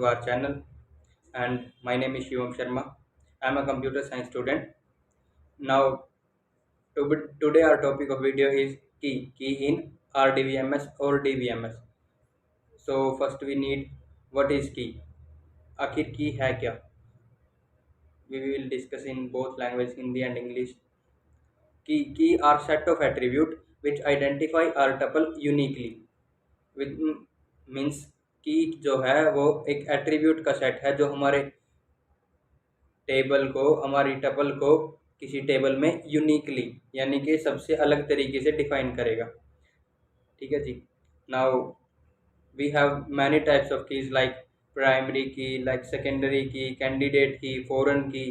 to our channel. And my name is Shivam Sharma. I am a computer science student. Now, today our topic of video is key in RDVMS or DVMS. So first we need what is key. आखिर की है क्या? We will discuss in both language Hindi and English. Key are set of attribute which identify our tuple uniquely. With means की जो है वो एक attribute का सेट है जो हमारे टेबल को हमारी टपल को किसी टेबल में यूनिकली यानी कि सबसे अलग तरीके से डिफाइन करेगा। ठीक है जी। Now we have many types of keys like primary key, like secondary key, candidate key, foreign key.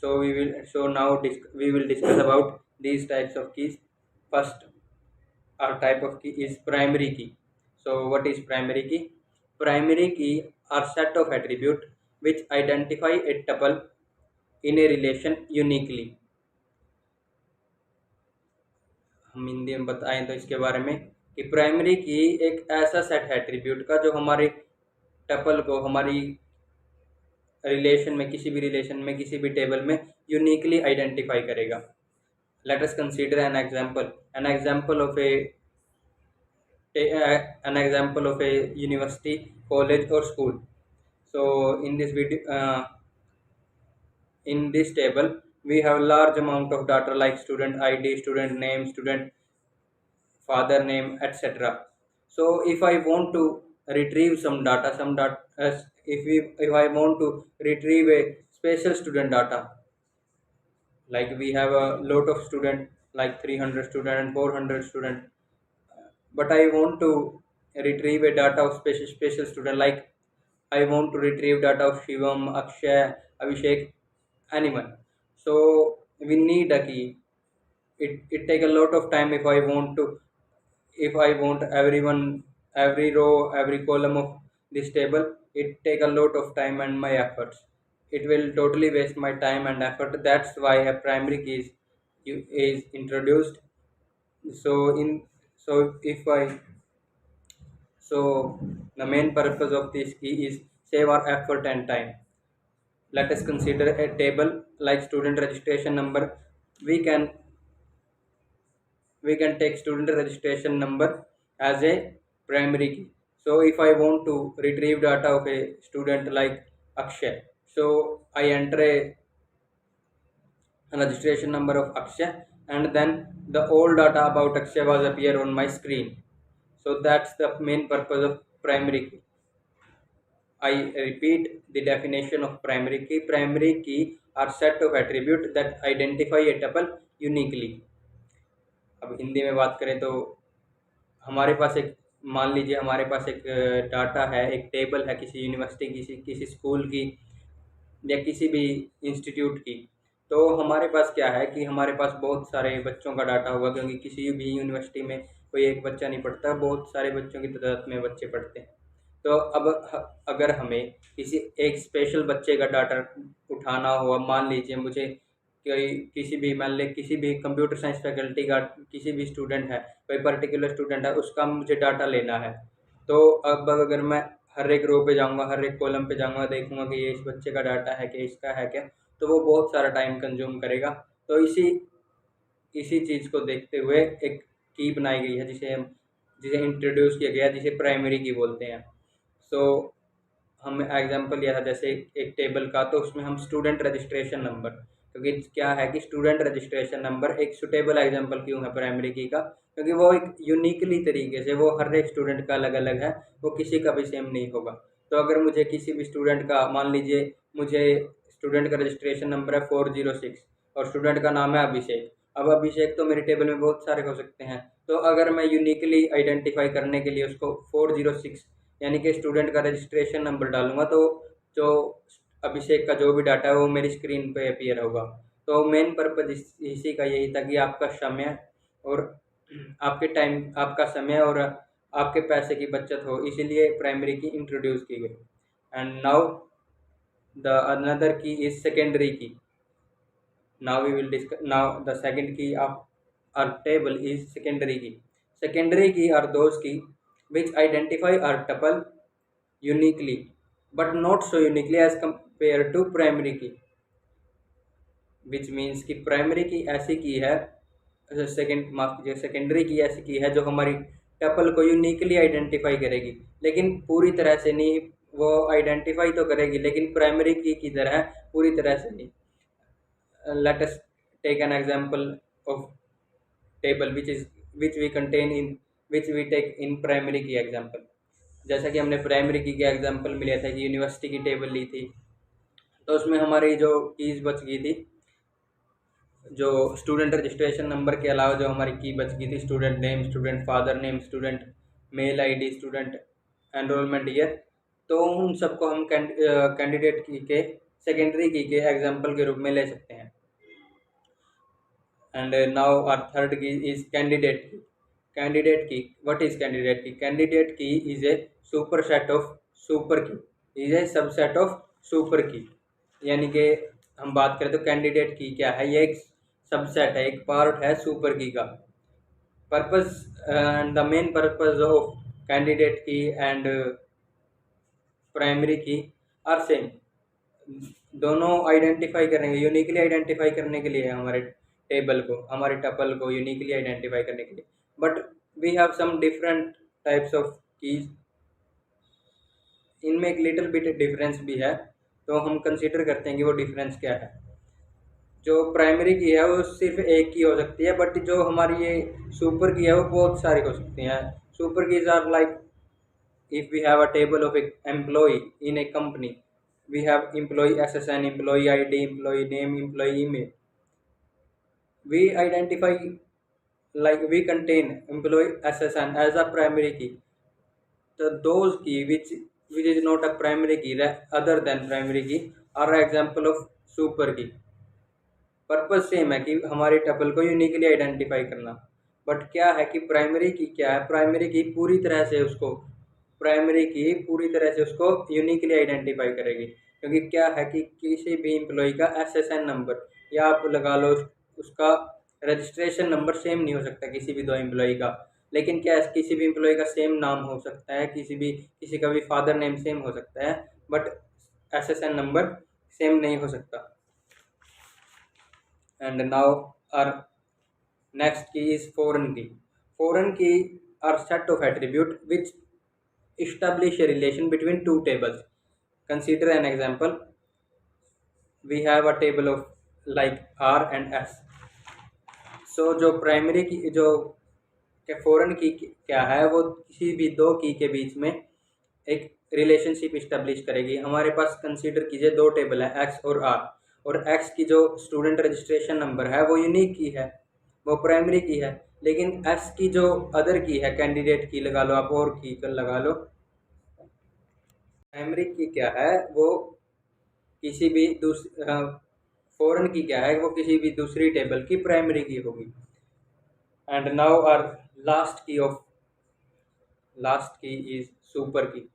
So now we will discuss about these types of keys. First, our type of key is primary key. So what is primary key? Primary key are set of attribute which identify a tuple in a relation uniquely. हम हिंदी में बताएं तो इसके बारे में कि primary की एक ऐसा सेट है एट्रीब्यूट का जो हमारे टपल को हमारी रिलेशन में किसी भी टेबल में यूनिकली आइडेंटिफाई करेगा। Let us consider an example of a university, college or school. So in this video, in this table we have large amount of data like student ID, student name, student father name, etc. So if I want to retrieve if I want to retrieve a special student data, like we have a lot of student like 300 student and 400 student, but I want to retrieve a data of special student, like I want to retrieve data of Shivam, Akshay, Abhishek, anyone. So we need a key. It take a lot of time if I want every row, every column of this table. It take a lot of time and my efforts. It will totally waste my time and effort. That's why a primary key is introduced. So if I so the main purpose of this key is save our effort and time. Let us consider a table like student registration number. We can take student registration number as a primary key. So if I want to retrieve data of a student like Akshay, so I enter a registration number of Akshay, and then the all data about Akshay was appear on my screen. So that's the main purpose of primary key. I repeat the definition of primary key. Primary key are set of attribute that identify a tuple uniquely. अब हिंदी में बात करें तो हमारे पास एक मान लीजिए हमारे पास एक डाटा है, एक टेबल है किसी यूनिवर्सिटी, किसी स्कूल की या किसी भी इंस्टीट्यूट की। तो हमारे पास क्या है कि हमारे पास बहुत सारे बच्चों का डाटा होगा, क्योंकि किसी भी यूनिवर्सिटी में कोई एक बच्चा नहीं पढ़ता, बहुत सारे बच्चों की तादाद में बच्चे पढ़ते हैं। तो अब अगर हमें किसी एक स्पेशल बच्चे का डाटा उठाना हो, मान लीजिए मुझे मान ले किसी भी कंप्यूटर साइंस फैकल्टी का किसी भी स्टूडेंट है, कोई पर्टिकुलर स्टूडेंट है, उसका मुझे डाटा लेना है। तो अब अगर मैं हर एक रो पे जाऊंगा, हर एक कॉलम पे जाऊंगा, देखूंगा कि ये इस बच्चे का डाटा है कि इसका है क्या, तो वो बहुत सारा टाइम कंज्यूम करेगा। तो इसी चीज़ को देखते हुए एक की बनाई गई है जिसे इंट्रोड्यूस किया गया, जिसे प्राइमरी की बोलते हैं। सो हम एग्जांपल लिया था जैसे एक टेबल का, तो उसमें हम स्टूडेंट रजिस्ट्रेशन नंबर, क्योंकि क्या है कि स्टूडेंट रजिस्ट्रेशन नंबर एक सुटेबल एग्जांपल क्यों है प्राइमरी की का, क्योंकि वो एक यूनिकली तरीके से वो हर एक स्टूडेंट का अलग अलग है, वो किसी का भी सेम नहीं होगा। तो अगर मुझे किसी भी स्टूडेंट का, मान लीजिए मुझे स्टूडेंट का रजिस्ट्रेशन नंबर है 406 और स्टूडेंट का नाम है अभिषेक। अब अभिषेक तो मेरे टेबल में बहुत सारे हो सकते हैं, तो अगर मैं यूनिकली आइडेंटिफाई करने के लिए उसको 406 यानी कि स्टूडेंट का रजिस्ट्रेशन नंबर डालूंगा, तो जो अभिषेक का जो भी डाटा है वो मेरी स्क्रीन पे अपीयर होगा। तो मेन पर्पज इसी का यही था कि आपका समय और आपका समय और आपके पैसे की बचत हो, इसीलिए प्राइमरी की इंट्रोड्यूस की गई। एंड नाउ द अनदर की इज सेकेंडरी की. Now we will discuss. Now the second key of our table is secondary key. Secondary key are those key which identify our tuple uniquely, but not so uniquely as compared to primary key, which means कि primary की ऐसी की है, माफ कीजिए, secondary की ऐसी की है जो हमारी टपल को यूनिकली आइडेंटिफाई करेगी, लेकिन पूरी तरह से नहीं। वो आइडेंटिफाई तो करेगी लेकिन प्राइमरी की तरह पूरी तरह से नहीं। Let us take an example of table which we contain in which we take in primary key example। जैसा कि हमने प्राइमरी की एग्जांपल में लिया था कि यूनिवर्सिटी की टेबल ली थी, तो उसमें हमारी जो कीज बच गई थी, जो स्टूडेंट रजिस्ट्रेशन नंबर के अलावा जो हमारी की बच गई थी, student name, student father name, student mail ID, student enrolment year, तो उन सबको हम कैंडिडेट की के सेकेंडरी की के एग्जांपल के रूप में ले सकते हैं। And now our third key is candidate key। Candidate key, what is candidate key? Candidate key is a superset of super key, is a subset of super key। यानी कि हम बात करें तो कैंडिडेट की क्या है, ये एक सबसेट है, एक पार्ट है सुपर की का। Purpose and the main purpose of candidate की एंड प्राइमरी की आर सेम। दोनों आइडेंटिफाई करने के, यूनिकली आइडेंटिफाई करने के लिए हमारे टेबल को, हमारे टपल को यूनिकली आइडेंटिफाई करने के लिए, but we have some different types of keys. इनमें एक लिटिल बिट डिफरेंस भी है, तो हम कंसीडर करते हैं कि वो डिफरेंस क्या है। जो प्राइमरी की है वो सिर्फ एक की हो सकती है, बट जो हमारी ये सुपर की है वो बहुत सारी हो सकती हैं। Super keys are like if we have a table of employee in a company, we have employee SSN, employee ID, employee name, employee email. We identify, like we contain employee SSN as a primary key. So those key which is not a primary key other than primary key are an example of super key। Purpose same है कि हमारे tuple को uniquely identify करना, but क्या है कि primary की क्या है, प्राइमरी की पूरी तरह से उसको यूनिकली आइडेंटिफाई करेगी। क्योंकि क्या है कि किसी भी एम्प्लॉय का SSN नंबर या आप लगा लो उसका रजिस्ट्रेशन नंबर सेम नहीं हो सकता किसी भी दो एम्प्लॉय का, लेकिन क्या है किसी भी एम्प्लॉय का सेम नाम हो सकता है, किसी का भी फादर नेम सेम हो सकता है, बट SSN नंबर सेम नहीं हो सकता। And now our next key is foreign key। Foreign key are set of attribute which establish a relation between two tables। Consider an example। We have a table of like R and S। So जो primary की जो foreign की क्या है, वो किसी भी दो की के बीच में एक रिलेशनशिप इस्टेब्लिश करेगी। हमारे पास कंसीडर कीजिए दो टेबल है एक्स और आर, और एक्स की जो स्टूडेंट रजिस्ट्रेशन नंबर है वो यूनिक की है, वो प्राइमरी की है, लेकिन एस की जो अदर की है, कैंडिडेट की लगा लो आप और की कर लगा लो, प्राइमरी की क्या है वो किसी भी फॉरेन की क्या है वो किसी भी दूसरी टेबल की प्राइमरी की होगी। एंड नाउ आर लास्ट की इज सुपर की।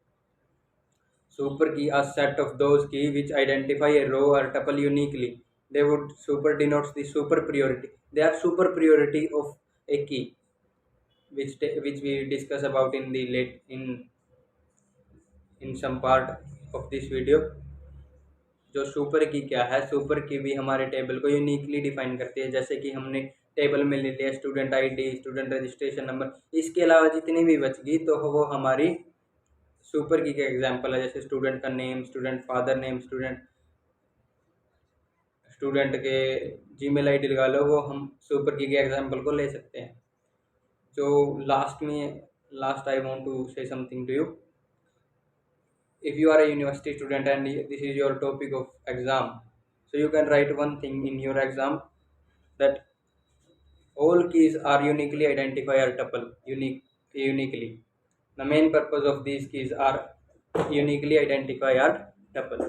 Super key are set of those key which identify a row or tuple uniquely। Super denotes the super priority. They are super priority of a key, which we discuss about in the in some part of this video। जो super की क्या है, super की भी हमारे table को uniquely define करती है। जैसे कि हमने टेबल में ले लिया student ID, student registration number, इसके अलावा जितनी भी बच गई तो वो हमारी सुपर की का एग्जांपल है। जैसे स्टूडेंट का name, student father name, student के जीमेल आईडी लगा लो, वो हम सुपर की के एग्जांपल को ले सकते हैं। जो last I want to say something to you. If you are a university student and this is your topic of exam, so you can write one thing in your exam, that all keys are uniquely identified or tuple uniquely। The main purpose of these keys are uniquely identify or tuple।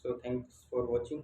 So thanks for watching।